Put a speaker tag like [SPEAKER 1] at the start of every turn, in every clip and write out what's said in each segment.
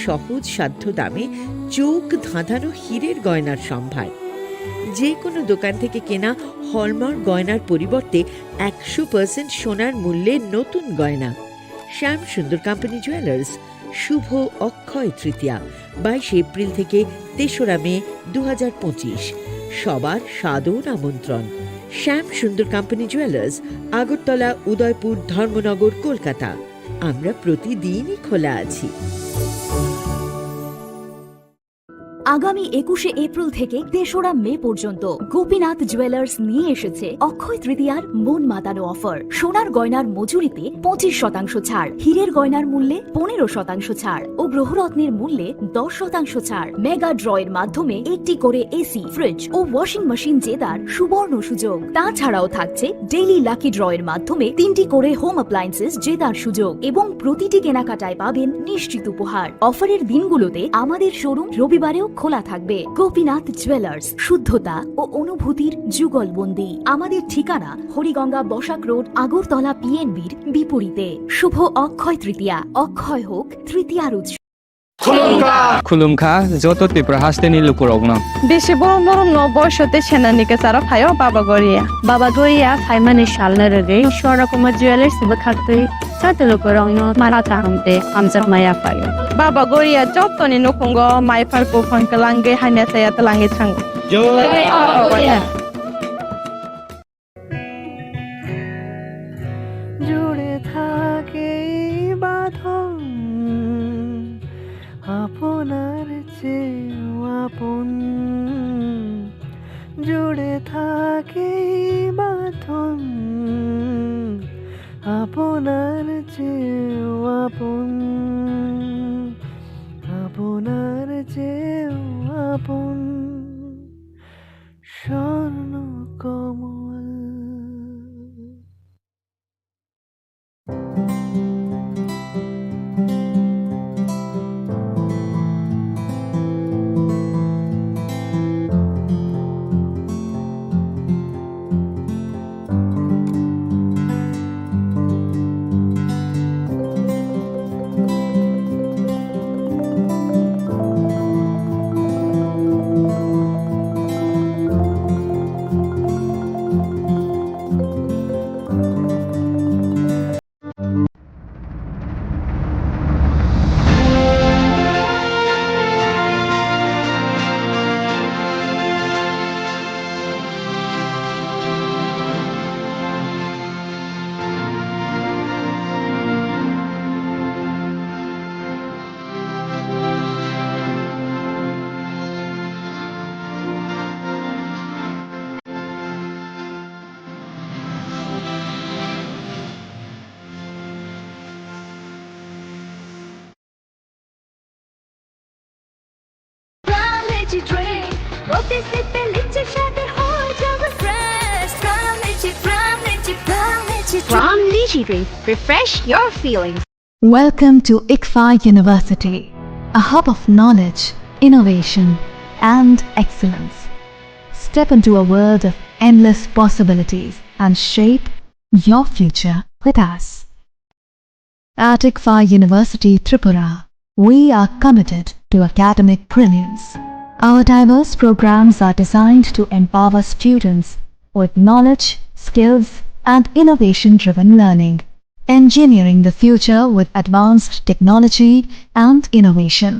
[SPEAKER 1] সহজ সাধ্য দামে চোখ ধাঁধানো হীরের গয়নার সম্ভার। যে কোনো দোকান থেকে কেনা হলমার্ক গয়নার পরিবর্তে 100% সোনার মূল্যে নতুন গয়না। শ্যাম সুন্দর কোম্পানি জুয়েলার্স। শুভ অক্ষয় তৃতীয়া 22 এপ্রিল থেকে 3রা মে 2025। সবার সাদর আমন্ত্রণ। শ্যাম সুন্দর কোম্পানি জুয়েলার্স, আগরতলা, উদয়পুর, ধর্মনগর, কলকাতা। আমরা প্রতিদিনই খোলা আছি।
[SPEAKER 2] আগামী 21শে এপ্রিল থেকে 3রা মে পর্যন্ত গোপীনাথ জুয়েলার্স নিয়ে এসেছে অক্ষয় তৃতীয়ার মন মাতানো অফার। সোনার গয়নার মজুরিতে 25% ছাড়, হীরের গয়নার মূল্যে 15% ছাড় ও গ্রহরত্নের মূল্যে 10% ছাড়। মেগা ড্রয়ের মাধ্যমে একটি করে এসি, ফ্রিজ ও ওয়াশিং মেশিন জেতার সুবর্ণ সুযোগ। তাছাড়াও থাকছে ডেইলি লাকি ড্রয়ের মাধ্যমে 3টি করে হোম অ্যাপ্লায়েন্সেস জেতার সুযোগ এবং প্রতিটি কেনাকাটায় পাবেন নিশ্চিত উপহার। অফারের দিনগুলোতে আমাদের শোরুম রবিবারেও খোলা থাকবে। গোপীনাথ জুয়েলার্স, শুদ্ধতা ও অনুভূতির যুগলবন্দি। আমাদের ঠিকানা হরিগঙ্গা বসাক রোড, আগরতলা পিএনবির বিপরীতে। শুভ অক্ষয় তৃতীয়া, অক্ষয় হোক তৃতীয়ার উৎসব।
[SPEAKER 3] खुलुमखा जत तिप्रा हास्तेनि लुकुरावना
[SPEAKER 4] बेसे बरम न बयसते सेनानिके सारा फायो बाबा गोरिया फाइमानि शालना रगे शोरा कुमार ज्वेलर्स सिबा खाते साते लुकुरावनो माराता हमते हमजा माया फायो बाबा गोरिया जतनि नखंगो माइफार को फनकलांगे हाइना साया तलांगे थांग
[SPEAKER 5] জুড়ে থাকে বাঁধন আপনার চেয়েও আপন, জুড়ে থাকে বাঁধন আপনার চেয়েও আপন, আপনার চেয়েও আপন স্বর্ণ কমল।
[SPEAKER 6] From Lychee Drink, refresh your feelings.
[SPEAKER 7] Welcome to ICFA University, a hub of knowledge, innovation, and excellence. Step into a world of endless possibilities and shape your future with us. At ICFA University, Tripura, we are committed to academic brilliance. Our diverse programs are designed to empower students with knowledge, skills, and innovation-driven learning, engineering the future with advanced technology and innovation,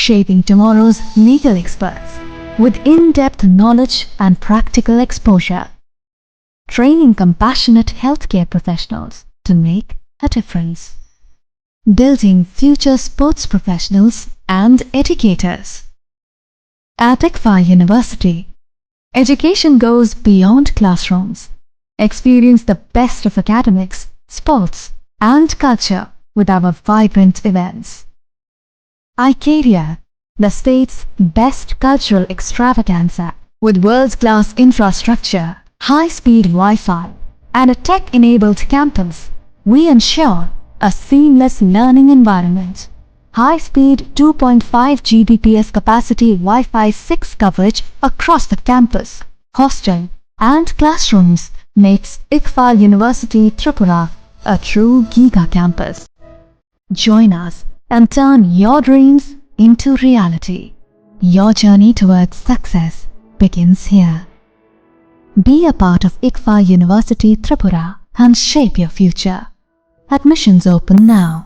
[SPEAKER 7] shaping tomorrow's legal experts with in-depth knowledge and practical exposure, training compassionate healthcare professionals to make a difference, building future sports professionals and educators. At ICFA University, education goes beyond classrooms. Experience the best of academics, sports, and culture with our vibrant events. ICARIA, the state's best cultural extravaganza, with world-class infrastructure, high-speed Wi-Fi, and a tech-enabled campus, we ensure a seamless learning environment. High-speed 2.5 Gbps capacity Wi-Fi 6 coverage across the campus, hostel, and classrooms makes ICFA University Tripura a true giga campus. Join us and turn your dreams into reality. Your journey towards success begins here. Be a part of ICFA University Tripura and shape your future. Admissions open now.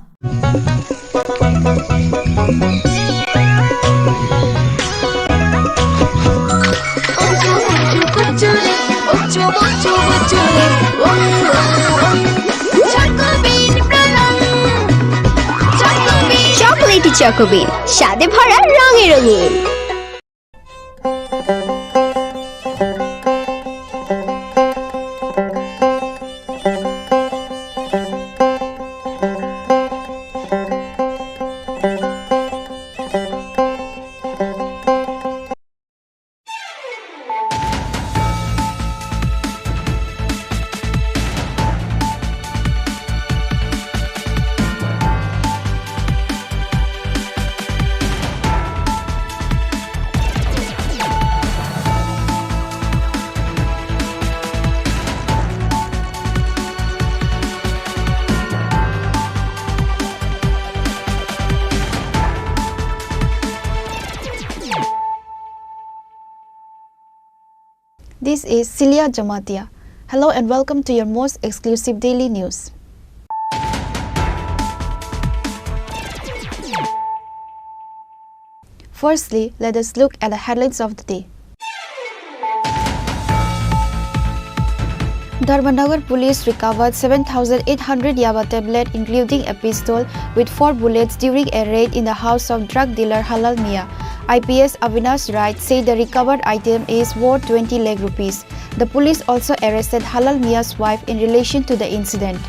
[SPEAKER 6] Chocolatey চকোবিন স্বাদে ভরা রঙে রঙিন।
[SPEAKER 8] This is Celia Jamatia. Hello and welcome to your most exclusive daily news. Firstly, let us look at the headlines of the day. Dharmanagar police recovered 7,800 yaba tablet including a pistol with 4 bullets during a raid in the house of drug dealer Halal Mia. IPS Avinash Wright said the recovered item is worth 20 lakh rupees. The police also arrested Halal Mia's wife in relation to the incident.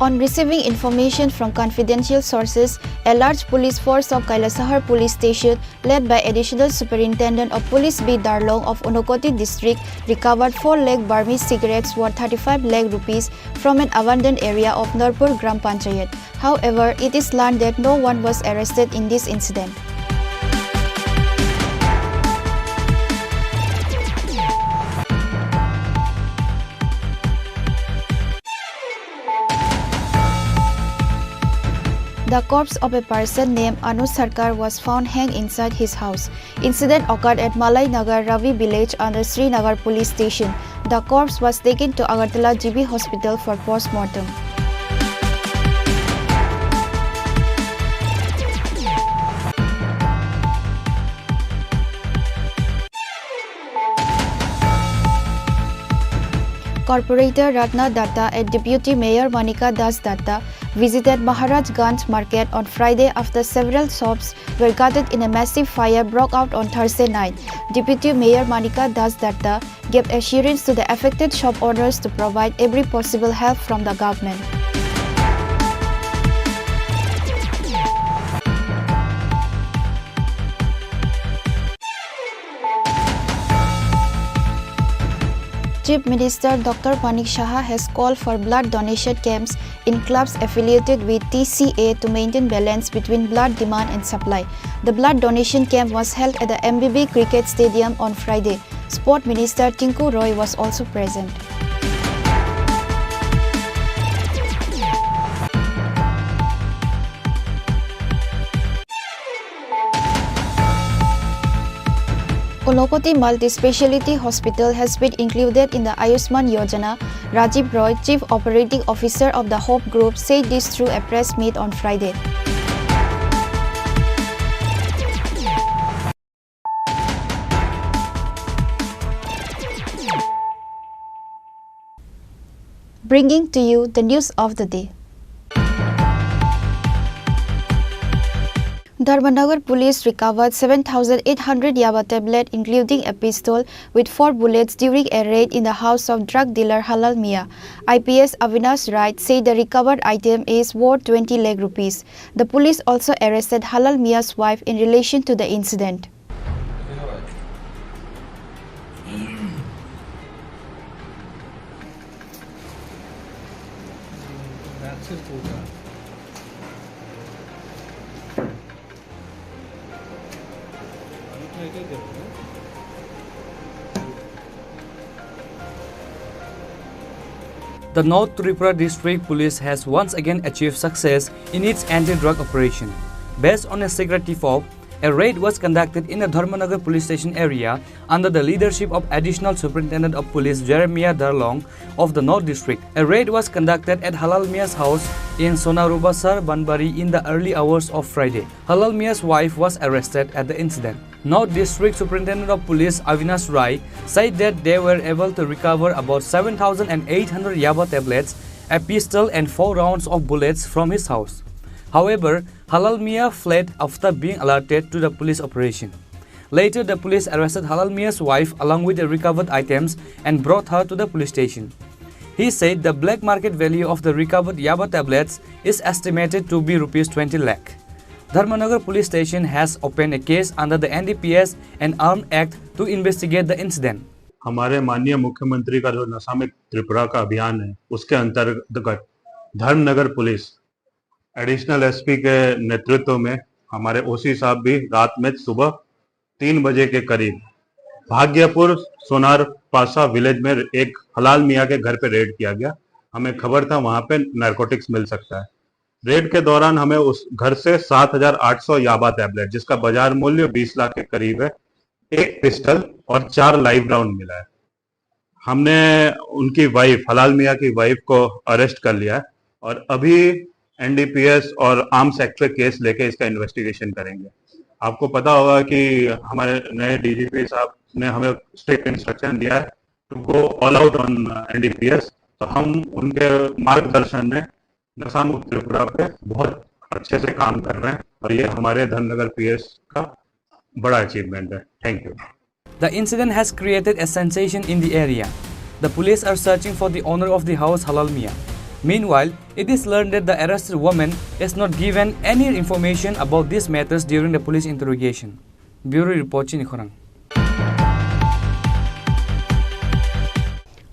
[SPEAKER 8] On receiving information from confidential sources, a large police force of Kailasahar Police Station, led by Additional Superintendent of Police B. Darlong of Unakoti District, recovered 4 lakh Burmese cigarettes worth 35 lakh rupees from an abandoned area of Nurpur Gram Panchayat. However, it is learned that no one was arrested in this incident. The corpse of a person named Anu Sarkar was found hanged inside his house. Incident occurred at Malai Nagar Ravi village under Srinagar police station. The corpse was taken to Agartala GB hospital for post-mortem. Corporator Ratna Datta and Deputy Mayor Manika Das Datta visited Maharajganj market on Friday after several shops were gutted in a massive fire broke out on Thursday night. Deputy Mayor Manika Das Datta gave assurance to the affected shop owners to provide every possible help from the government. Chief Minister Dr. Manik Saha has called for blood donation camps in clubs affiliated with TCA to maintain balance between blood demand and supply. The blood donation camp was held at the MBB Cricket Stadium on Friday. Sport Minister Tinku Roy was also present. Unakoti Multi-Speciality Hospital has been included in the Ayushman Yojana. Rajiv Roy, Chief Operating Officer of the Hope Group, said this through a press meet on Friday. Bringing to you the news of the day. Dharmanagar police recovered 7,800 yaba tablet including a pistol with 4 bullets during a raid in the house of drug dealer Halal Mia. IPS Avinash Wright said the recovered item is worth 20 lakh rupees. The police also arrested Halal Mia's wife in relation to the incident.
[SPEAKER 3] The North Tripura District Police has once again achieved success in its anti-drug operation. Based on a secret tip-off, a raid was conducted in the Dharmanagar police station area under the leadership of Additional Superintendent of Police Jeremiah Darlong of the North District. A raid was conducted at Halal Mia's house in Sonarubasar, Banbari in the early hours of Friday. Halal Mia's wife was arrested at the incident. North District Superintendent of Police Avinash Rai said that they were able to recover about 7,800 yaba tablets, a pistol and 4 rounds of bullets from his house. However, Halal Mia fled after being alerted to the police operation. Later, the police arrested Halal Mia's wife along with the recovered items and brought her to the police station. He said the black market value of the recovered yaba tablets is estimated to be Rs 20 lakh. Dharmanagar police station has opened a case under the NDPS and Armed Act to investigate the incident.
[SPEAKER 9] हमारे माननीय मुख्यमंत्री का जो नशा मुक्त त्रिपुरा का अभियान है उसके अंतर्गत धर्मनगर पुलिस एडिशनल एसपी के नेतृत्व में हमारे ओसी साहब भी रात में सुबह 3 बजे के करीब भाग्यपुर सोनार पासा विलेज में एक हलाल मियाँ के घर पे रेड किया गया। हमें खबर था वहां पे नारकोटिक्स मिल सकता है। रेड के दौरान हमें उस घर से 7,800 याबा टैबलेट जिसका बाजार मूल्य 20 लाख के करीब है, एक पिस्टल और 4 लाइव राउंड मिला है। हमने उनकी वाइफ हलाल मियाँ की वाइफ को अरेस्ट कर लिया है और अभी एनडीपीएस और आर्म्स एक्ट पे केस लेके इसका इन्वेस्टिगेशन करेंगे। आपको पता होगा कि हमारे नए डीजीपी साहब ने हमें स्ट्रिक्ट इंस्ट्रक्शन दिया है to go all out on NDPS, तो हम उनके मार्गदर्शन में नशा मुक्त त्रिपुरा पे बहुत अच्छे से काम कर रहे हैं और ये हमारे धर्मनगर पीएस का बड़ा अचीवमेंट है। Thank you.
[SPEAKER 3] The incident has created a sensation in the area. The police are searching for the owner of the house, Halal Mia. Meanwhile, it is learned that the arrested woman is not given any information about these matters during the police interrogation. Bureau Report, Chinikhorang.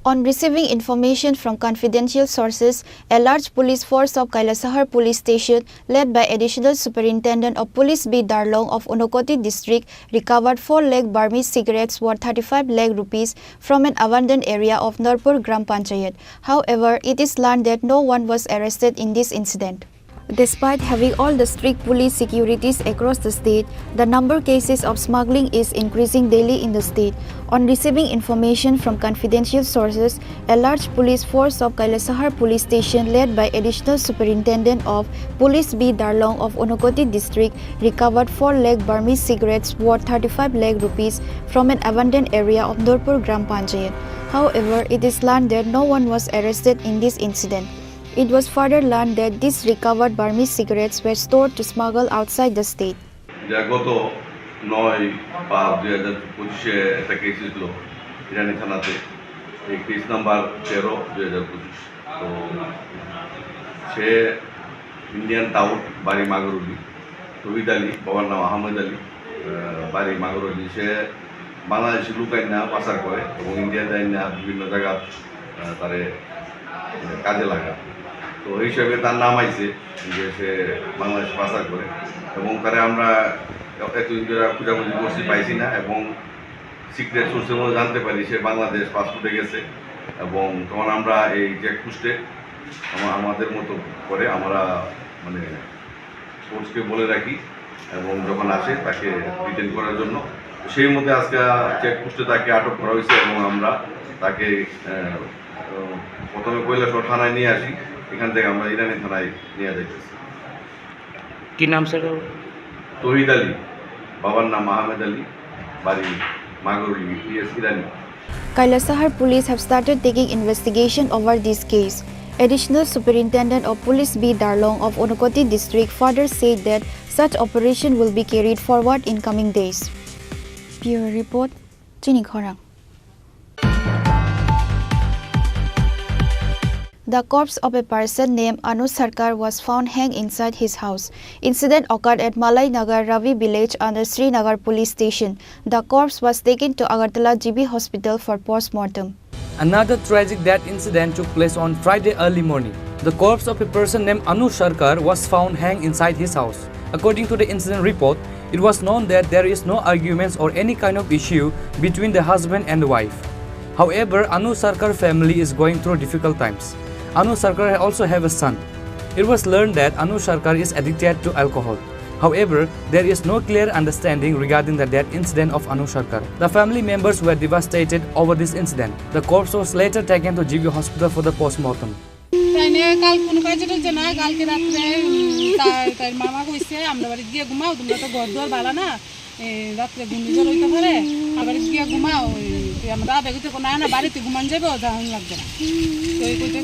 [SPEAKER 8] On receiving information from confidential sources, a large police force of Kailasahar Police Station, led by Additional Superintendent of Police B. Darlong of Unakoti District, recovered 4 lakh Burmese cigarettes worth 35 lakh rupees from an abandoned area of Nurpur Gram Panchayat. However, it is learned that no one was arrested in this incident. Despite having all the strict police securities across the state, the number of cases of smuggling is increasing daily in the state. On receiving information from confidential sources, a large police force of Kailasahar Police Station, led by Additional Superintendent of Police B. Darlong of Unakoti District, recovered 4 lakh Burmese cigarettes worth 35 lakh rupees from an abandoned area of Nurpur Gram Panchayat. However, it is learned that no one was arrested in this incident. It was further learned that these recovered Burmese cigarettes were stored to smuggle outside the state.
[SPEAKER 10] গত 9/5/2025 একটা case ছিল ইরানি থানাতে, এই case number 13/2025। তো সে Indian tout বাড়ি মাগরুলি, তহিদ আলী বাবার নাম আহমেদ আলী বাড়ি মাগরুলি। সে বাংলাদেশি লুকাইনা পাচার করে এবং ইন্ডিয়া যায় না বিভিন্ন জায়গা তারে কাজে লাগা। তো এই হিসাবে তার নাম আইছে যে সে বাংলাদেশ পাচার করে এবং তারে আমরা এতদিন ধরে খোঁজাখুঁজি করছি, পাইছি না এবং সিক্রেট সোর্সের মধ্যে জানতে পারি সে বাংলাদেশ পাসপোর্টে গেছে এবং তখন আমরা এই চেকপোস্টে আমাদের মতো করে আমরা মানে ফোর্সকে বলে রাখি এবং যখন আসে তাকে ডিটেন করার জন্য সেই মধ্যে আজকে চেকপোস্টে তাকে আটক করা হয়েছে এবং আমরা তাকে প্রথমে কৈলাসহর থানায় নিয়ে আসি, এখান থেকে আমরা ইরানি থানায় নিয়ে যাইতেছি।
[SPEAKER 3] কি নাম স্যার?
[SPEAKER 10] তহিদ আলী, বাবার নাম আহমেদ আলী, বাড়ি Magruli, PS Irani.
[SPEAKER 8] Kailasahar police have started taking investigation over this case. Additional Superintendent of Police B. Darlong of Unakoti District further said that such operation will be carried forward in coming days. Bureau Report, Chinikhorang. The corpse of a person named Anu Sarkar was found hanged inside his house. Incident occurred at Malai Nagar Ravi village under Srinagar police station. The corpse was taken to Agartala GB hospital for post-mortem.
[SPEAKER 3] Another tragic death incident took place on Friday early morning. The corpse of a person named Anu Sarkar was found hanged inside his house. According to the incident report, it was known that there is no arguments or any kind of issue between the husband and the wife. However, Anu Sarkar family is going through difficult times. Anu Sarkar also have a son. It was learned that Anu Sarkar is addicted to alcohol. However, there is no clear understanding regarding the death incident of Anu Sarkar. The family members were devastated over this incident. The corpse was later taken to GB Hospital for the post-mortem.
[SPEAKER 11] কাল কোনো কাজে যে না কালকে রাত্রে তার মামা কইছে আমরা বাড়ি গিয়ে ঘুমাও তোমরা তো ঘর দোর বালা না রাত্রে ঘূর্ণিঝড় হইতে পারে আবার গিয়ে ঘুমাও আমরা আবে কইতে না না বাড়িতে ঘুমান যাবে ধান লাগবে না তো এই কইতে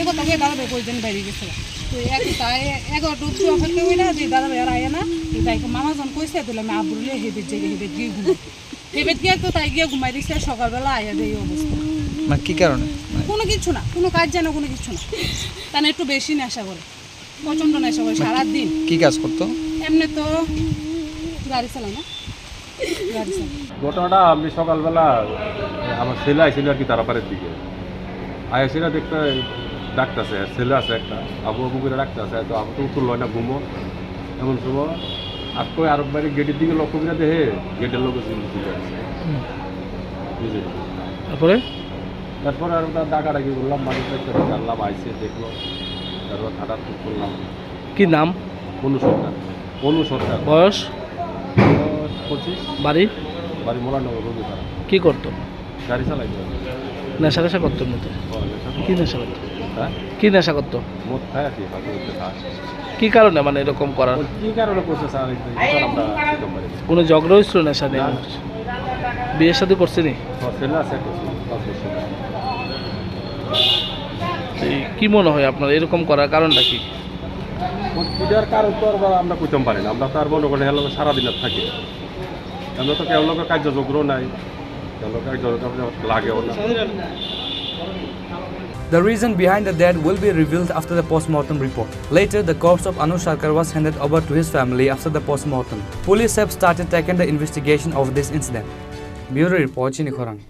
[SPEAKER 11] এ কথা কই দাঁড়াবে কইতেন বাইরে গেছে তো এক তাই 11টা উঠু অফারতে হই না যে দাঁড়াবে আর আয় না তাই মামা যখন কইছে দিলে আমি আবুলে হেবে জেগে হেবে গিয়ে ঘুমাই হেবে গিয়ে তো তাই গিয়ে ঘুমাই দিছে সকালবেলা আয়া দেই অবস্থা
[SPEAKER 12] মানে কি কারণে
[SPEAKER 11] কোনো কিছু না কোনো কাজ জানা কোনো কিছু না তাহলে একটু বেশি নেশা করে প্রচন্ড নেশা করে সারাদিন
[SPEAKER 12] কি কাজ করতো
[SPEAKER 11] এমনি তো গাড়ি চালায় না গাড়ি চালায়
[SPEAKER 13] ঘটনাটা আমি সকালবেলা আমার ছেলে আইছিল আর কি তারাপাড়ের দিকে আইসিরা দেখতে ডাকতেছে ছেলে আছে একটা আবু আবু করে ডাকতেছে তো আবু তো উঠল না ঘুমো এমন সময় আর কই আরব বাড়ির গেটের দিকে লক্ষ্য করে দেখে গেটের লোক তারপরে আর ওটা ডাকাডাকি করলাম মানুষের সাথে জানলাম আইসে দেখলো তারপর খাটার ঠিক করলাম।
[SPEAKER 12] কি নাম?
[SPEAKER 13] অনু সরকার। অনু সরকার।
[SPEAKER 12] বয়স?
[SPEAKER 13] 25।
[SPEAKER 12] বাড়ি?
[SPEAKER 13] বাড়ি মোলানগর রবিপাড়া।
[SPEAKER 12] কি করতো?
[SPEAKER 13] গাড়ি চালাইতো।
[SPEAKER 12] নেশা নেশা করতো মতো? কি নেশা করতো?
[SPEAKER 13] হ্যাঁ
[SPEAKER 12] কি নেশা করতো?
[SPEAKER 13] মদ খায় আর কি খায়।
[SPEAKER 12] কি কারণে মানে এরকম করার?
[SPEAKER 13] কি কারণে করছে স্যার আমরা
[SPEAKER 12] কোনো ঝগড়া হয়েছিল নেশা নিয়ে? বিয়ের সাথে করছে নি?
[SPEAKER 13] ছেলে আছে
[SPEAKER 12] কি মনে হয় আপনার এরকম করার কারণটা কি?
[SPEAKER 13] এটার কারণ তো আর আমরা কইতে পারি না, আমরা তো আর মনে করি সারাদিন থাকি, আমরা তো কেউ লোকের কার্যযোগ্য নাই, কেউ লোকের কার্যযোগ্য লাগেও না।
[SPEAKER 3] The reason behind the death will be revealed after the post-mortem report. Later, the corpse of Anu Sarkar was handed over to his family after the post-mortem. Police have started taking the investigation of this incident. Bureau Report, Chinikhorang.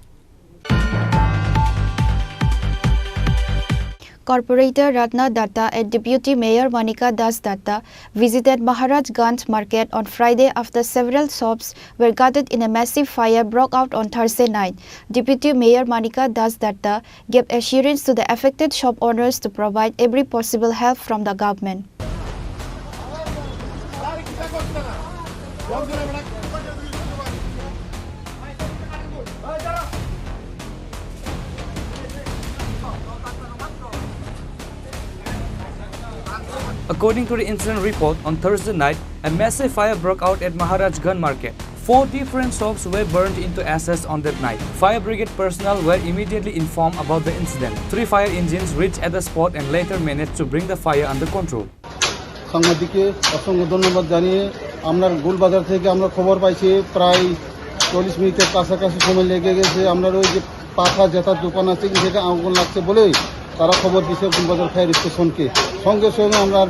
[SPEAKER 8] Corporator Ratna Datta and Deputy Mayor Manika Das Datta visited Maharajganj market on Friday after several shops were gutted in a massive fire broke out on Thursday night. Deputy Mayor Manika Das Datta gave assurance to the affected shop owners to provide every possible help from the government.
[SPEAKER 3] According to the incident report, on Thursday night, a massive fire broke out at Maharajganj market. 4 different shops were burned into ashes on that night. Fire brigade personnel were immediately informed about the incident. 3 fire engines reached at the spot and later managed to bring the fire under control.
[SPEAKER 14] সাংবাদিককে অসংখ্য ধন্যবাদ জানিয়ে আমরা গোলবাজার থেকে আমরা খবর পাইছি প্রায় 40 মিনিটের কাছাকাছি সময় লেগে গেছে। আমরা ওই যে পাখা জেতার দোকান আছে থেকে আগুন লাগছে বলেই তারা খবর দিয়েছে গোলবাজার ফায়ার স্টেশনকে। সঙ্গে সঙ্গে আমরা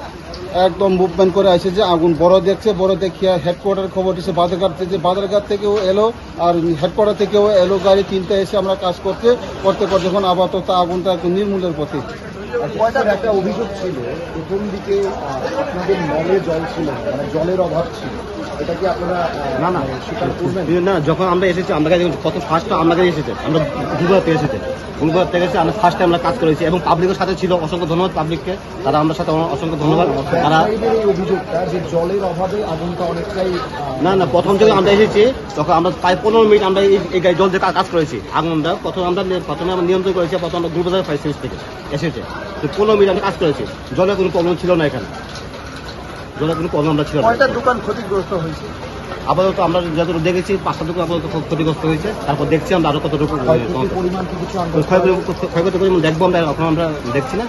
[SPEAKER 14] একদম মুভমেন্ট করে আসে যে আগুন বড় দেখছে, বড় দেখিয়া হেডকোয়ার্টার খবর দিচ্ছে বাজারঘাট থেকে, বাজারঘাট থেকেও এলো আর হেডকোয়ার্টার থেকেও এলো গাড়ি 3টা এসে আমরা কাজ করতে যখন আপাতত আগুনটা একটু নির্মূলের পথে।
[SPEAKER 15] একটা অভিযোগ ছিল প্রথম দিকে আপনাদের নলে জল ছিল, মানে জলের অভাব ছিল, এটা কি আপনারা না স্বীকার করবেন?
[SPEAKER 16] না, যখন আমরা এসেছি আমরা কত ফার্স্টটা আমরা এসেছে, আমরা গুলবাজার থেকে এসেছে, গুলবাজার থেকে এসে আমরা ফার্স্ট টাইম আমরা কাজ করেছি এবং পাবলিকের সাথে ছিল। অসংখ্য ধন্যবাদ পাবলিককে, তারা আমরা সাথে অসংখ্য ধন্যবাদ। তারা
[SPEAKER 15] এই অভিযোগটা যে জলের অভাবে আগুনটা অনেকটাই
[SPEAKER 16] না প্রথম থেকে আমরা এসেছি তখন আমরা প্রায় 15 মিনিট আমরা এই গাড়ি জল দিয়ে কাজ করেছি। আগুনটা প্রথমে আমরা নিয়ন্ত্রণ করেছি, প্রথম আমরা গুলবাজার ফায়ার সার্ভিস থেকে এসেছে, তো 15 মিনিট আমরা কাজ করেছি। জলের কোনো প্রবলেম ছিল না, এখানে জলের কোনো প্রবলেম আমরা ছিল না।
[SPEAKER 15] কয়টা দোকান ক্ষতিগ্রস্ত হয়েছে?
[SPEAKER 16] আপাতত আমরা যতটুকু দেখেছি 5টা দোকান আপাতত ক্ষতিগ্রস্ত হয়েছে, তারপর দেখছি আমরা আরো কতটুকু
[SPEAKER 15] পরিমাণ কিছু
[SPEAKER 16] ক্ষয়ক্ষতি পরিমাণ দেখবো আমরা, এখন আমরা দেখছি না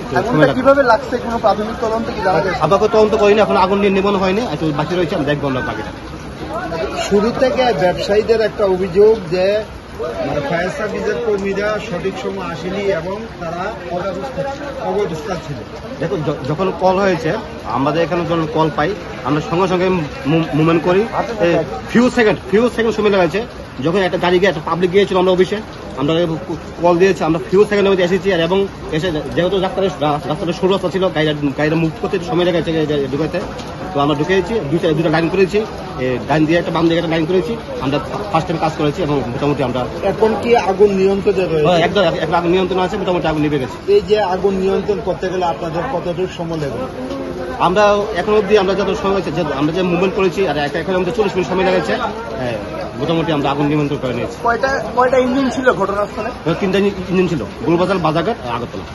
[SPEAKER 15] কিভাবে লাগছে, কোনো প্রাথমিক তদন্ত কি জানা গেছে?
[SPEAKER 16] আপাতত তদন্ত করিনি, এখন আগুন নির্নিবন হয়নি, একটু বাকি রয়েছে, আমরা দেখবো আমরা বাকিটা।
[SPEAKER 15] শুরু থেকে ব্যবসায়ীদের একটা অভিযোগ যে মানে ফায়ার সার্ভিসের কর্মীরা সঠিক সময় আসেনি এবং তারা অবস্থান ছিল।
[SPEAKER 16] দেখুন, যখন কল হয়েছে আমাদের এখানে যখন কল পাই আমরা সঙ্গে সঙ্গে মুভমেন্ট করি। ফিউ সেকেন্ড সময় লেগেছে, যখন একটা গাড়ি গিয়ে একটা পাবলিক গিয়েছিল আমরা অফিসে, আমরা কল দিয়েছি, আমরা ফিউ সেকেন্ডের মধ্যে এসেছি। আর এবং এসে যেহেতু রাস্তাটা সরু রাস্তা ছিল, গাড়িটা মুভ করতে একটু সময় লেগেছে ঢুকাতে, তো আমরা ঢুকেছি, দুটা লাইন করেছি, ডাইন দিয়ে একটা বাম দিকে একটা লাইন করেছি। আমরা ফার্স্ট টাইম কাজ করেছি এবং মোটামুটি আমরা
[SPEAKER 15] এখন কি আগুন নিয়ন্ত্রণে রয়েছে?
[SPEAKER 16] একদম একটা আগুন নিয়ন্ত্রণ আছে, মোটামুটি আগুন নিভে গেছে।
[SPEAKER 15] এই যে আগুন নিয়ন্ত্রণ করতে গেলে আপনাদের কতটুকু সময় লাগবে?
[SPEAKER 16] আমরা এখন অবধি আমরা যত সময় হয়েছে, আমরা যে মুভমেন্ট করেছি আর এখন আমাদের 40 মিনিট সময় লেগেছে, মোটামুটি আমরা আগুন নিয়ন্ত্রণ করে নিয়েছি।
[SPEAKER 15] কয়টা ইঞ্জিন ছিল ঘটনাস্থলে?
[SPEAKER 16] 3টা ইঞ্জিন ছিল, গোলবাজার, বাজারঘাট, Agartala.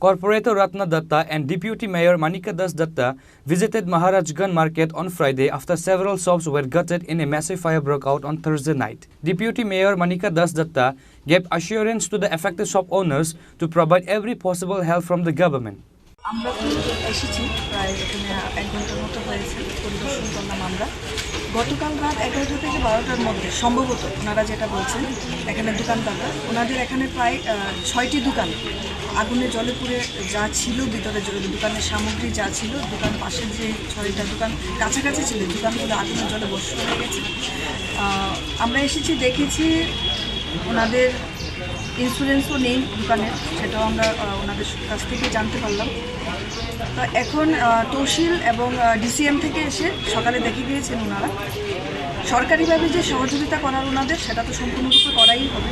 [SPEAKER 3] Corporator Ratna Datta and Deputy Mayor Manika Das Datta visited Maharajganj market on Friday after several shops were gutted in a massive fire broke out on Thursday night. Deputy Mayor Manika Das Datta gave assurance to the affected shop owners to provide every possible help from the government.
[SPEAKER 11] আমরা তো এসেছি প্রায় এখানে 1 ঘন্টার মতো হয়েছে, পরিদর্শন করলাম আমরা। গতকাল রাত 11টা থেকে 12টার মধ্যে সম্ভবত ওনারা যেটা বলছেন, এখানে দোকানদাররা, ওনাদের এখানে প্রায় 6টি দোকান আগুনে জলে পুড়ে যা ছিল ভিতরে, দোকানের সামগ্রী যা ছিল, দোকান পাশের যে 6টা দোকান কাছাকাছি ছিল, দোকানগুলো আগুনের জলে বর্ষ হয়ে গেছে। আমরা এসেছি, দেখেছি ওনাদের ইন্স্যুরেন্সও নেই দোকানের, সেটাও আমরা ওনাদের কাছ থেকে জানতে পারলাম। তো এখন তহসিল এবং ডিসিএম থেকে এসে সকালে দেখে গিয়েছেন ওনারা। সরকারিভাবে যে সহযোগিতা করার ওনাদের, সেটা তো সম্পূর্ণরূপে করাই হবে।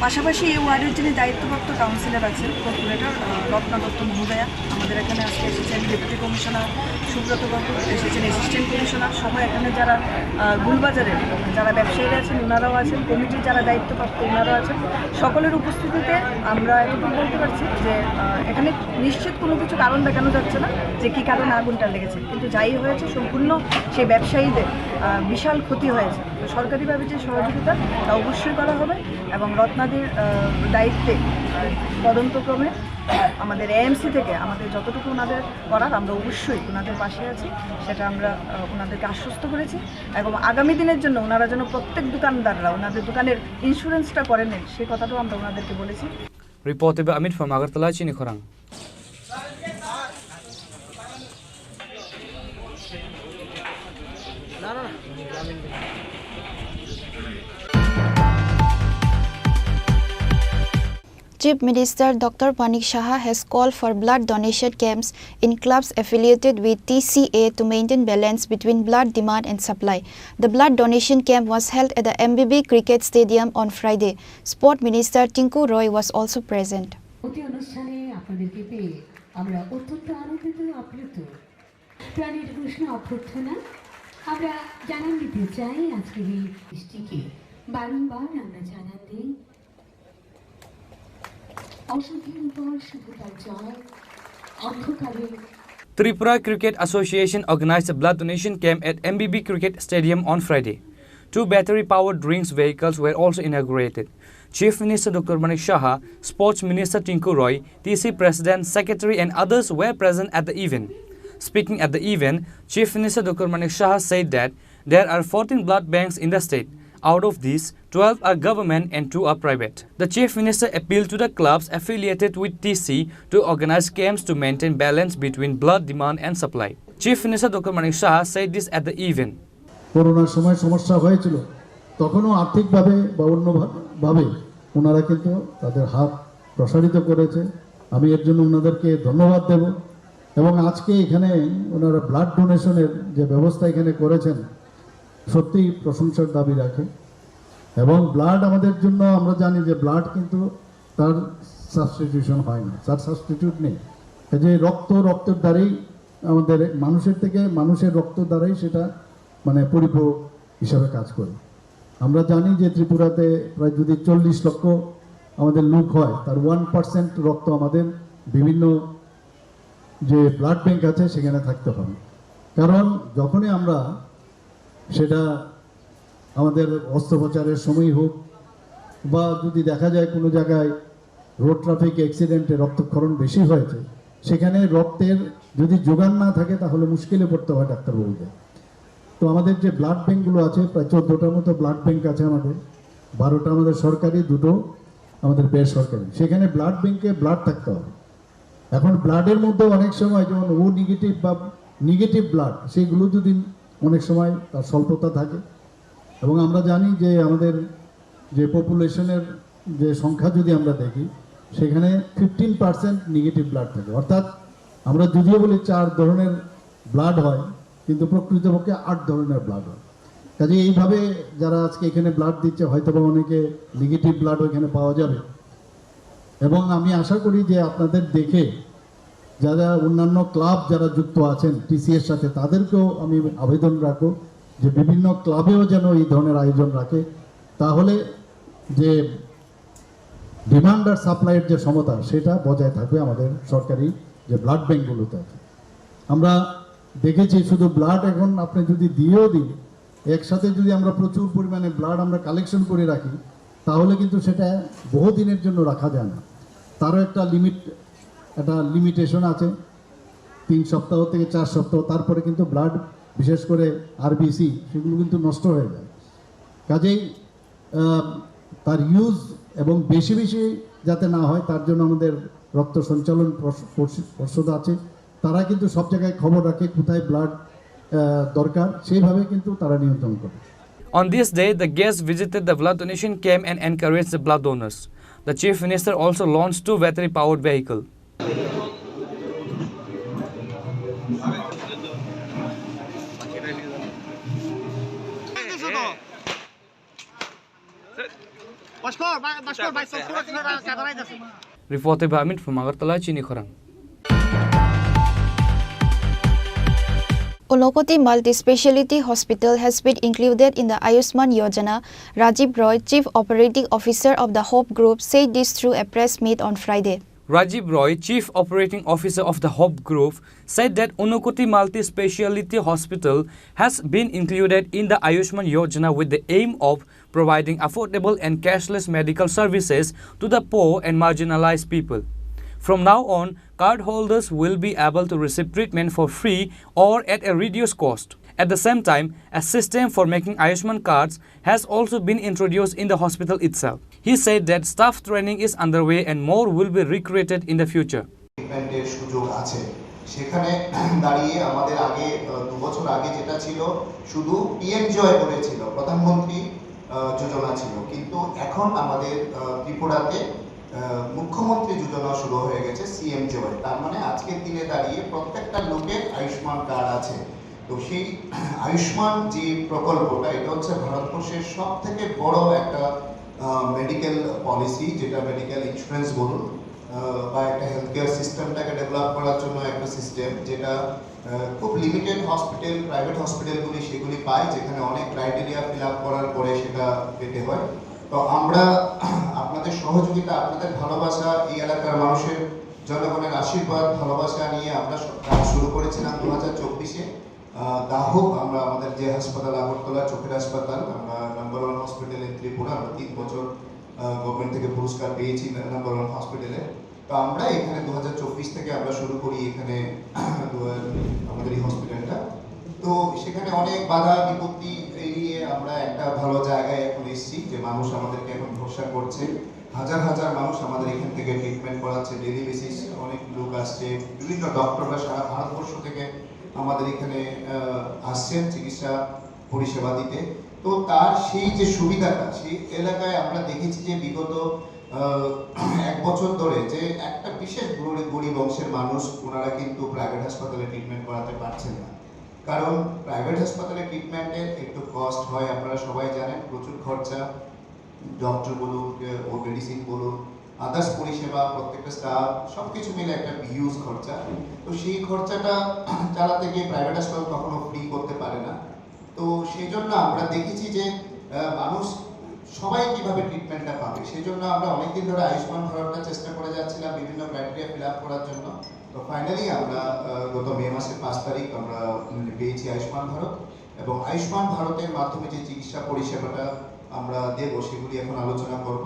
[SPEAKER 11] পাশাপাশি এই ওয়ার্ডের যিনি দায়িত্বপ্রাপ্ত কাউন্সিলর আছেন, কর্পোরেটর রত্না দত্ত মহোদয়া আমাদের এখানে আজকে এসেছেন, ডেপুটি কমিশনার সুব্রত বাবু এসেছেন, অ্যাসিস্ট্যান্ট কমিশনার সহ এখানে যারা গুলবাজারের যারা ব্যবসায়ীরা আছেন ওনারাও আছেন, কমিটির যারা দায়িত্বপ্রাপ্ত ওনারাও আছেন। সকলের উপস্থিতিতে আমরা এটুকু বলতে পারছি যে এখানে নিশ্চিত কোনো কিছু কারণ দেখানো যাচ্ছে না যে কী কারণে আগুনটা লেগেছে, কিন্তু যাই হয়েছে সম্পূর্ণ সেই ব্যবসায়ীদের বিশাল ক্ষতি হয়েছে। তো সরকারিভাবে যে সহযোগিতা তা অবশ্যই করা হবে এবং রত্নাদের দায়িত্বে তদন্তক্রমে আমাদের এএমসি থেকে আমাদের যতটুকু ওনাদের করার আমরা অবশ্যই ওনাদের পাশে আছি, সেটা আমরা ওনাদেরকে আশ্বস্ত করেছি। এবং আগামী দিনের জন্য ওনারা যেন প্রত্যেক দোকানদাররা ওনাদের দোকানের ইন্স্যুরেন্সটা করে নেন, সেই কথাটাও আমরা ওনাদেরকে বলেছি।
[SPEAKER 3] Reported by Amit from Agartala, Chini Khorang.
[SPEAKER 8] Chief Minister Dr. Manik Saha has called for blood donation camps in clubs affiliated with TCA to maintain balance between blood demand and supply. The blood donation camp was held at the MBB Cricket Stadium on Friday. Sport Minister Tinku Roy was also present.
[SPEAKER 17] অনুষ্ঠানে আপনাদেরকে পেয়ে আমরা অত্যন্ত আনন্দিত, আপ্লুত। প্রাণের প্রশ্ন অভ্যর্থনা আমরা জানান দিতে চাই আজকের এই দৃষ্টিকে বারংবার আমরা জানান দিই অসুখের উপর শুধু তার জয় অন্ধকারের।
[SPEAKER 3] Tripura Cricket Association organized a blood donation camp at MBB Cricket Stadium on Friday. 2 battery-powered drinks vehicles were also inaugurated. Chief Minister Dr. Manik Saha, Sports Minister Tinku Roy, TC President, Secretary and others were present at the event. Speaking at the event, Chief Minister Dr. Manik Saha said that there are 14 blood banks in the state. Out of these, 12 are government and 2 are private. The Chief Minister appealed to the clubs affiliated with TC to organize camps to maintain balance between blood demand and supply. Chief Minister Dr. Manik Saha said this at the event.
[SPEAKER 18] করোনার সময় সমস্যা হয়েছিল, তখনও আর্থিকভাবে বা অন্যভাবে ওনারা কিন্তু তাদের হাত প্রসারিত করেছে। আমি এর জন্য ওনাদেরকে ধন্যবাদ দেব। এবং আজকে এখানে ওনারা ব্লাড ডোনেশনের যে ব্যবস্থা এখানে করেছেন সত্যিই প্রশংসার দাবি রাখে। এবং ব্লাড আমাদের জন্য, আমরা জানি যে ব্লাড কিন্তু তার সাবস্টিটিউশন হয় না, তার সাবস্টিটিউট নেই। এই যে রক্তের দ্বারাই আমাদের মানুষের রক্ত দ্বারাই সেটা মানে পরিপূরক হিসাবে কাজ করে। আমরা জানি যে ত্রিপুরাতে প্রায় যদি 40 লক্ষ আমাদের লোক হয়, তার 1% রক্ত আমাদের বিভিন্ন যে ব্লাড ব্যাংক আছে সেখানে থাকতে হবে। কারণ যখনই আমরা সেটা আমাদের অস্ত্রোপচারের সময় হোক বা যদি দেখা যায় কোনো জায়গায় রোড ট্রাফিক অ্যাক্সিডেন্টে রক্তক্ষরণ বেশি হয়েছে, সেখানে রক্তের যদি যোগান না থাকে তাহলে মুশকিলে পড়তে হয় ডাক্তারবাবুদের। তো আমাদের যে ব্লাড ব্যাঙ্কগুলো আছে, প্রায় 14টার মতো ব্লাড ব্যাঙ্ক আছে আমাদের, 12টা আমাদের সরকারি, 2টো আমাদের বেসরকারি। সেখানে ব্লাড ব্যাঙ্কে ব্লাড থাকতে হবে। এখন ব্লাডের মধ্যে অনেক সময় যেমন ও নেগেটিভ বা নেগেটিভ ব্লাড, সেগুলো যদি অনেক সময় তার স্বল্পতা থাকে। এবং আমরা জানি যে আমাদের যে পপুলেশনের যে সংখ্যা যদি আমরা দেখি সেখানে 15% নেগেটিভ ব্লাড থাকে, অর্থাৎ আমরা যদিও বলি 4 ধরনের ব্লাড হয় কিন্তু প্রকৃতপক্ষে 8 ধরনের ব্লাড হয়। কাজে এইভাবে যারা আজকে এখানে ব্লাড দিচ্ছে হয়তো বা অনেকে নেগেটিভ ব্লাড ওইখানে পাওয়া যাবে, এবং আমি আশা করি যে আপনাদের দেখে যারা অন্যান্য ক্লাব যারা যুক্ত আছেন টিসিএর সাথে তাদেরকেও আমি আবেদন রাখবো যে বিভিন্ন ক্লাবেও যেন এই ধরনের আয়োজন রাখে, তাহলে যে ডিমান্ড আর সাপ্লাইয়ের যে সমতা সেটা বজায় থাকবে আমাদের সরকারি যে ব্লাড ব্যাঙ্কগুলোতে আছে। আমরা দেখেছি শুধু ব্লাড এখন আপনি যদি দিয়েও দিন, একসাথে যদি আমরা প্রচুর পরিমাণে ব্লাড আমরা কালেকশন করে রাখি তাহলে কিন্তু সেটা বহুদিনের জন্য রাখা যায় না, তারও একটা লিমিটেশন আছে, 3 সপ্তাহ থেকে 4 সপ্তাহ, তারপরে কিন্তু ব্লাড বিশেষ করে আরবিসি সেগুলো কিন্তু নষ্ট হয়ে যায়। কাজেই তার ইউজ এবং বেশি বেশি যাতে না হয় তার জন্য আমাদের রক্ত সঞ্চালন পর্ষদ আছে, তারা কিন্তু সব জায়গায় খবর রাখে কোথায় ব্লাড দরকার, সেইভাবে কিন্তু তারা নিয়ন্ত্রণ করে।
[SPEAKER 3] On this day, the guests visited the blood donation camp and encouraged the blood donors. The Chief Minister also launched 2 battery-powered vehicles. Reported by Amit from Agartala, Chini Khorang.
[SPEAKER 8] Unokoti Multi-Speciality Hospital has been included in the Ayushman Yojana. Rajiv Roy, Chief Operating Officer of the Hope Group, said this through a press meet on Friday.
[SPEAKER 3] Rajiv Roy, Chief Operating Officer of the Hope Group, said that Unokoti Multi-Speciality Hospital has been included in the Ayushman Yojana with the aim of providing affordable and cashless medical services to the poor and marginalized people. From now on, cardholders will be able to receive treatment for free or at a reduced cost. At the same time, a system for making Ayushman cards has also been introduced in the hospital itself. He said that staff training is underway and more will be recruited in the future.
[SPEAKER 19] ট্রিটমেন্টের সুযোগ আছে, সেখানে দাঁড়িয়ে আমাদের আগে 2 বছর আগে যেটা ছিল শুধু পিএমজয় বলেছিল, প্রধানমন্ত্রী যোজনা ছিল, কিন্তু এখন আমাদের ত্রিপুরাতে মুখ্যমন্ত্রী যোজনা শুরু হয়ে গেছে সিএমজয়। তার মানে আজকের দিনে দাঁড়িয়ে প্রত্যেকটা লোকের আয়ুষ্মান কার্ড আছে। তো সেই আয়ুষ্মান যে প্রকল্পটা এটা হচ্ছে ভারতবর্ষের সব থেকে বড় একটা মেডিকেল পলিসি, যেটা মেডিকেল ইন্স্যুরেন্স বলুন বা একটা হেলথ কেয়ার সিস্টেমটাকে ডেভেলপ করার জন্য একটা সিস্টেম, যেটা খুব লিমিটেড হসপিটাল, প্রাইভেট হসপিটালগুলি সেগুলি পায়, যেখানে অনেক ক্রাইটেরিয়া ফিল আপ করার পরে সেটা পেতে হয়। তো আমরা আপনাদের সহযোগিতা, আপনাদের ভালোবাসা, এই এলাকার মানুষের জনগণের আশীর্বাদ ভালোবাসা নিয়ে আমরা কাজ শুরু করেছিলাম 2024-এ। দাহক আমরা আমাদের যে হাসপাতাল আগরতলা চোখের হাসপাতাল, আমরা নাম্বার 1 হসপিটাল ইন ত্রিপুরা, আমরা 3 বছর গভর্নমেন্ট থেকে পুরস্কার পেয়েছি নাম্বার 1 হসপিটালে। তো আমরা এখানে 2024 থেকে আমরা শুরু করি এখানে আমাদের এই হসপিটালটা। তো সেখানে অনেক বাধা বিপত্তি এড়িয়ে আমরা একটা ভালো জায়গায় এখন এসেছি, যে মানুষ আমাদেরকে এখন ভরসা করছে। হাজার হাজার মানুষ আমাদের এখান থেকে ট্রিটমেন্ট করাচ্ছে ডেইলি বেসিস, অনেক লোক আসছে, বিভিন্ন ডক্টররা সারা ভারতবর্ষ থেকে আমাদের এখানে আসছেন চিকিৎসা পরিষেবা দিতে। তো তার সেই যে সুবিধাটা, সেই এলাকায় আমরা দেখেছি যে বিগত 1 বছর ধরে যে একটা বিশেষ গরিব অংশের মানুষ, ওনারা কিন্তু প্রাইভেট হাসপাতালে ট্রিটমেন্ট করাতে পারছেন না, কারণ প্রাইভেট হাসপাতালে ট্রিটমেন্টের একটু কস্ট হয়, আপনারা সবাই জানেন, প্রচুর খরচা, ডক্টর বলুন ও মেডিসিন বলুন, আদার্স পরিষেবা, প্রত্যেকটা স্টাফ সবকিছু মিলে একটা হিউজ খরচা। তো সেই খরচাটা চালাতে গিয়ে প্রাইভেট হাসপাতাল কখনো ফ্রি করতে পারে না। তো সেই জন্য আমরা দেখেছি যে মানুষ সবাই কিভাবে ট্রিটমেন্টটা পাবে, সেই জন্য আমরা অনেকদিন ধরে আয়ুষ্মান ভারতটা চেষ্টা করে যাচ্ছিলাম বিভিন্ন ক্রাইটেরিয়া ফিল আপ করার জন্য। তো ফাইনালি আমরা গত মে মাসের 5 তারিখ আমরা পেয়েছি আয়ুষ্মান ভারত, এবং আয়ুষ্মান ভারতের মাধ্যমে যে চিকিৎসা পরিষেবাটা আমরা দেব সেগুলি এখন আলোচনা করব।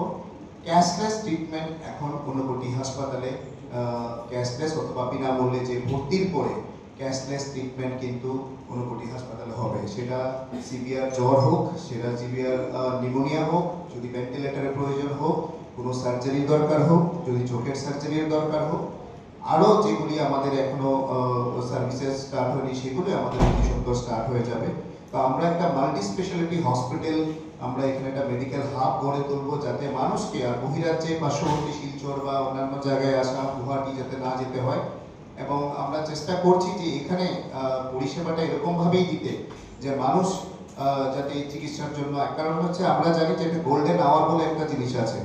[SPEAKER 19] ক্যাশলেস ট্রিটমেন্ট এখন ঊনকোটি হাসপাতালে ক্যাশলেস অথবা বিনামূল্যে যে ভর্তির পরে ক্যাশলেস ট্রিটমেন্ট কিন্তু ঊনকোটি হাসপাতালে হবে, সেটা সিভিয়ার জ্বর হোক, সেটা সিভিয়ার নিউমোনিয়া হোক, যদি ভেন্টিলেটরের প্রয়োজন হোক, কোনো সার্জারির দরকার হোক, যদি চোখের সার্জারির দরকার হোক, আরও যেগুলি আমাদের এখনো সার্ভিসেস স্টার্ট হয়নি সেগুলি আমাদের অতি সুন্দর স্টার্ট হয়ে যাবে। তো আমরা একটা মাল্টি স্পেশালিটি হসপিটাল আমরা এখানে একটা মেডিকেল হাব গড়ে তুলবো, যাতে মানুষকে আর বহিরাজ্যে পার্শ্ববর্তী শিলচর বা অন্যান্য জায়গায় আসা, গুয়াহাটি যাতে না যেতে হয়। এবং আমরা চেষ্টা করছি যে এখানে পরিষেবাটা এরকমভাবেই দিতে যে মানুষ যাতে এই চিকিৎসার জন্য, এক কারণ হচ্ছে আমরা জানি যে একটা গোল্ডেন আওয়ার বলে একটা জিনিস আছে।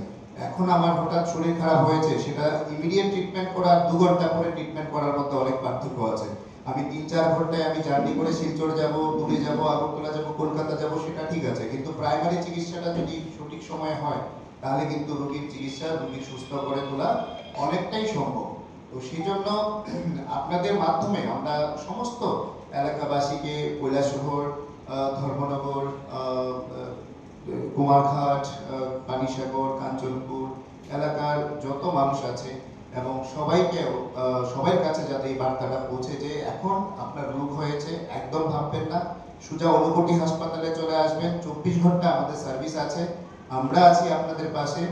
[SPEAKER 19] এখন আমার হঠাৎ শরীর খারাপ হয়েছে, সেটা ইমিডিয়েট ট্রিটমেন্ট করা 2 ঘন্টা পরে ট্রিটমেন্ট করার মধ্যে অনেক পার্থক্য আছে। আমি 3-4 ঘন্টায় আমি জার্নি করে শিলচর যাব, দূরে যাব, আগরতলা যাব, কলকাতা যাব, সেটা ঠিক আছে, কিন্তু প্রাইমারি চিকিৎসাটা যদি সঠিক সময়ে হয় তাহলে কিন্তু রোগীর চিকিৎসা, রোগীর সুস্থ করে তোলা অনেকটাই সম্ভব। তো সেই জন্য আপনাদের মাধ্যমে আমরা সমস্ত এলাকাবাসীকে কৈলাসহর, ধর্মনগর, কুমারঘাট, পানিসাগর, কাঞ্চনপুর এলাকার যত মানুষ আছে এবং সবার কাছে যাতে এই বার্তাটা পৌঁছে যে এখন আপনার রোগ হয়েছে, একদম ভাববেন না, সোজা ঊনকোটি হাসপাতালে চলে আসবেন। 24 ঘন্টা আমাদের সার্ভিস আছে, আমরা আছি আপনাদের পাশে।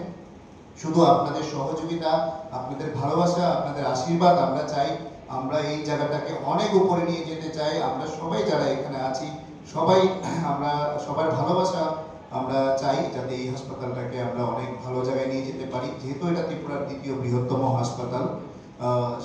[SPEAKER 19] শুধু আপনাদের সহযোগিতা, আপনাদের ভালোবাসা, আপনাদের আশীর্বাদ আমরা চাই। আমরা এই জায়গাটাকে অনেক উপরে নিয়ে যেতে চাই। আমরা সবাই যারা এখানে আছি সবাই আমরা সবার ভালোবাসা আমরা চাই, যাতে এই হাসপাতালটাকে আমরা অনেক ভালো জায়গায় নিয়ে যেতে পারি। যেহেতু এটা ত্রিপুরার 2য় বৃহত্তম হাসপাতাল,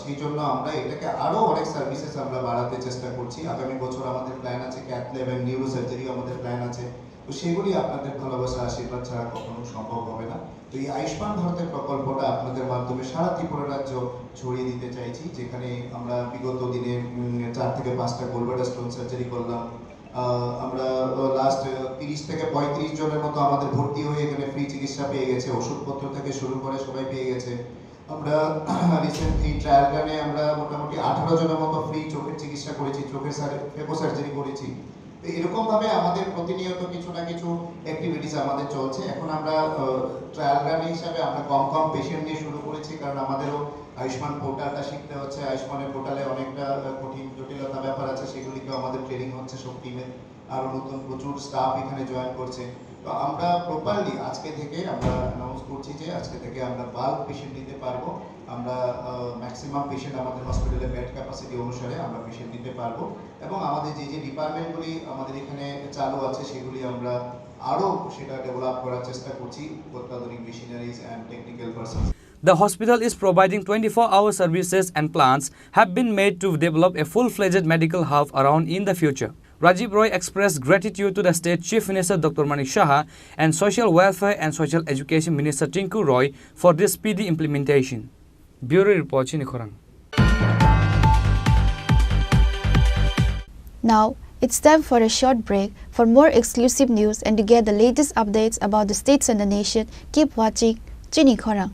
[SPEAKER 19] সেই জন্য আমরা এটাকে আরো অনেক সার্ভিসেস আমরা বাড়াতে চেষ্টা করছি। আগামী বছর আমাদের প্ল্যান আছে cath lab and neurosurgery, আমাদের প্ল্যান আছে। তো সেগুলি আপনাদের ভালোবাসা, আশীর্বাদ ছাড়া কখনো সম্ভব হবে না। তো এই আয়ুষ্মান ভারতের প্রকল্পটা আপনাদের মাধ্যমে সারা ত্রিপুরা রাজ্য ছড়িয়ে দিতে চাইছি, যেখানে আমরা বিগত দিনে 4 থেকে 5টা গোলব্লাডার স্টোন সার্জারি করলাম। আমরা লাস্ট 30 থেকে 35 জনের মতো আমাদের ভর্তি হয়ে এখানে ফ্রি চিকিৎসা পেয়ে গেছে, ওষুধপত্র থেকে শুরু করে সবাই পেয়ে গেছে। আমরা রিসেন্টলি ট্রায়াল রানে আমরা মোটামুটি 18 জনের মতো ফ্রি চোখের চিকিৎসা করেছি, চোখের ফেকো সার্জারি করেছি। তো এরকম ভাবে আমাদের প্রতিনিয়ত কিছু না কিছু অ্যাক্টিভিটিস আমাদের চলছে। এখন আমরা ট্রায়াল রান হিসাবে আমরা কম পেশেন্ট নিয়ে শুরু করেছি, কারণ আমাদেরও আয়ুষ্মান পোর্টালটা শিখতে হচ্ছে। আয়ুষ্মানের পোর্টালে অনেকটা কঠিন জটিলতা ব্যাপার আছে, সেগুলিকেও আমাদের ট্রেনিং হচ্ছে সব টিমের। আরও নতুন প্রচুর স্টাফ এখানে জয়েন করছে। তো আমরা প্রপারলি আজকে থেকে আমরা অ্যানাউন্স করছি যে আজকে থেকে আমরা বাল্ক পেশেন্ট নিতে পারবো। আমরা ম্যাক্সিমাম পেশেন্ট আমাদের হসপিটালে বেড ক্যাপাসিটি অনুসারে আমরা পেশেন্ট নিতে পারবো, এবং আমাদের যে ডিপার্টমেন্টগুলি আমাদের এখানে চালু আছে সেগুলি আমরা আরও সেটা ডেভেলপ করার চেষ্টা করছি, অত্যাধুনিক machineries and technical person.
[SPEAKER 3] The hospital is providing 24-hour services and plans have been made to develop a full-fledged medical hub around in the future. Rajiv Roy expressed gratitude to the State Chief Minister Dr. Manik Saha and Social Welfare and Social Education Minister Tinku Roy for this speedy implementation. Bureau Report, Chinikhorang.
[SPEAKER 8] Now, it's time for a short break. For more exclusive news and to get the latest updates about the states and the nation, keep watching Chinikhorang.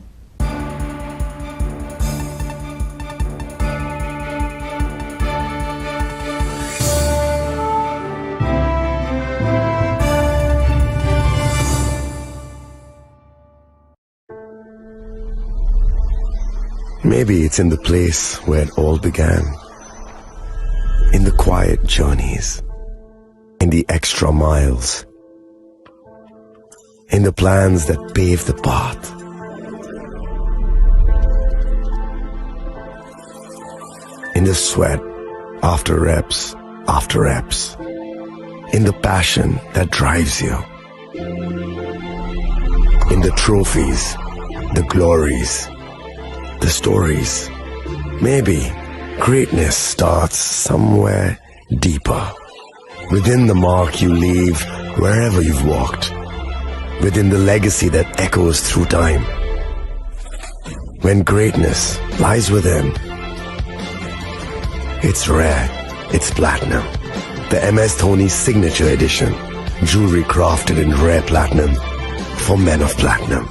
[SPEAKER 20] Maybe it's in the place where it all began, in the quiet journeys, in the extra miles, in the plans that pave the path. In the sweat after reps, in the passion that drives you, in the trophies, the glories, the stories. Maybe greatness starts somewhere deeper, within the mark you leave wherever you've walked, within the legacy that echoes through time. When greatness lies within, it's rare, it's platinum. The MS Dhoni Signature Edition, jewelry crafted in rare platinum for men of platinum.